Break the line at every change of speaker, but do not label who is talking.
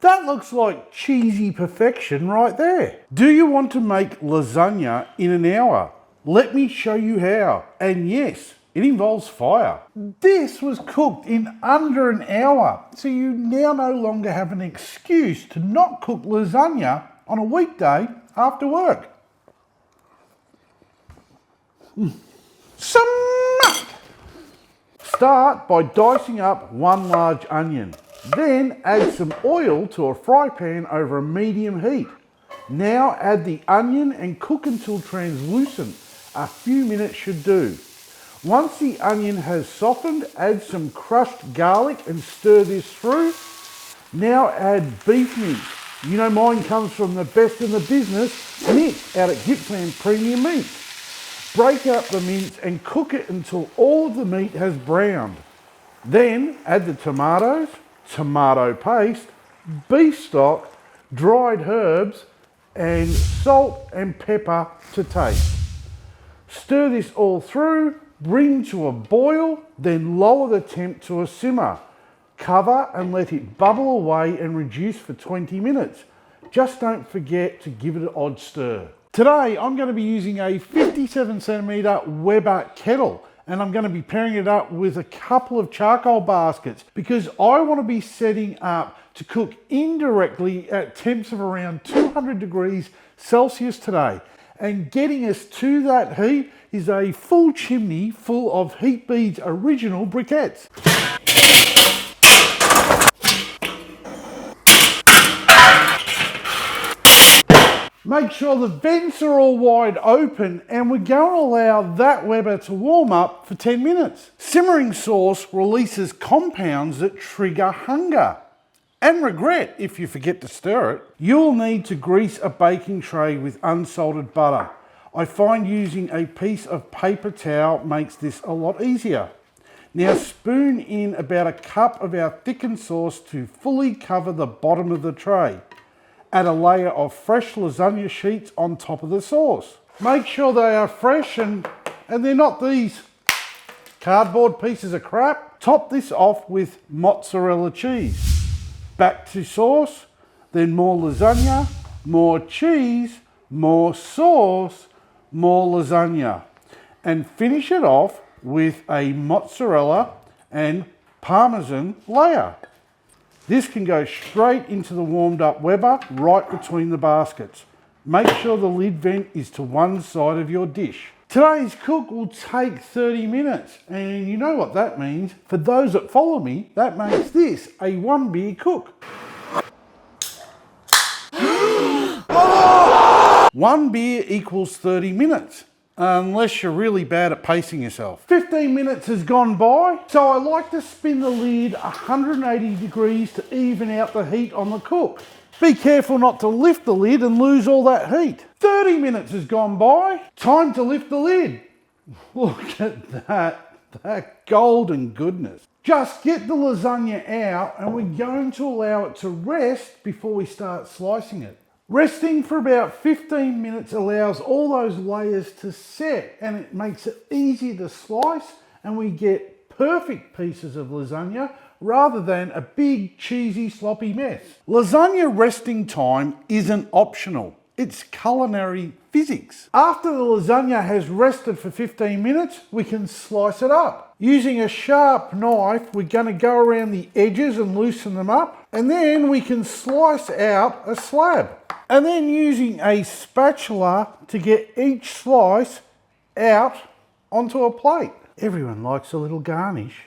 That looks like cheesy perfection right there. Do you want to make lasagna in an hour? Let me show you how. And yes, it involves fire. This was cooked in under an hour, so you now no longer have an excuse to not cook lasagna on a weekday after work. Start by dicing up one large onion. Then add some oil to a fry pan over a medium heat. Now add the onion and cook until translucent. A few minutes should do. Once the onion has softened, add some crushed garlic and stir this through. Now add beef mince. You know mine comes from the best in the business, mince out at Gippsland Premium Meats. Break up the mince and cook it until all of the meat has browned. Then add the tomatoes, tomato paste, beef stock, dried herbs, and salt and pepper to taste. Stir this all through, bring to a boil, then lower the temp to a simmer. Cover and let it bubble away and reduce for 20 minutes. Just don't forget to give it an odd stir. Today I'm going to be using a 57cm Weber kettle, and I'm going to be pairing it up with a couple of charcoal baskets because I want to be setting up to cook indirectly at temps of around 200 degrees Celsius today. And getting us to that heat is a full chimney full of Heat Beads original briquettes. Make sure the vents are all wide open, and we're going to allow that Weber to warm up for 10 minutes. Simmering sauce releases compounds that trigger hunger and regret if you forget to stir it. You'll need to grease a baking tray with unsalted butter. I find using a piece of paper towel makes this a lot easier. Now spoon in about a cup of our thickened sauce to fully cover the bottom of the tray. Add a layer of fresh lasagna sheets on top of the sauce. Make sure they are fresh and they're not these cardboard pieces of crap. Top this off with mozzarella cheese. Back to sauce, then more lasagna, more cheese, more sauce, more lasagna. And finish it off with a mozzarella and parmesan layer. This can go straight into the warmed up Weber right between the baskets. Make sure the lid vent is to one side of your dish. Today's cook will take 30 minutes, and you know what that means. For those that follow me, that makes this a 1 beer cook. 1 beer equals 30 minutes. Unless you're really bad at pacing yourself. 15 minutes has gone by, so I like to spin the lid 180 degrees to even out the heat on the cook. Be careful not to lift the lid and lose all that heat. 30 minutes has gone by, time to lift the lid. Look at that golden goodness. Just get the lasagna out and we're going to allow it to rest before we start slicing it. Resting for about 15 minutes allows all those layers to set, and it makes it easy to slice, and we get perfect pieces of lasagna rather than a big cheesy sloppy mess. Lasagna resting time isn't optional. It's culinary physics. After the lasagna has rested for 15 minutes, we can slice it up. Using a sharp knife, we're going to go around the edges and loosen them up, and then we can slice out a slab. And then using a spatula to get each slice out onto a plate. Everyone likes a little garnish.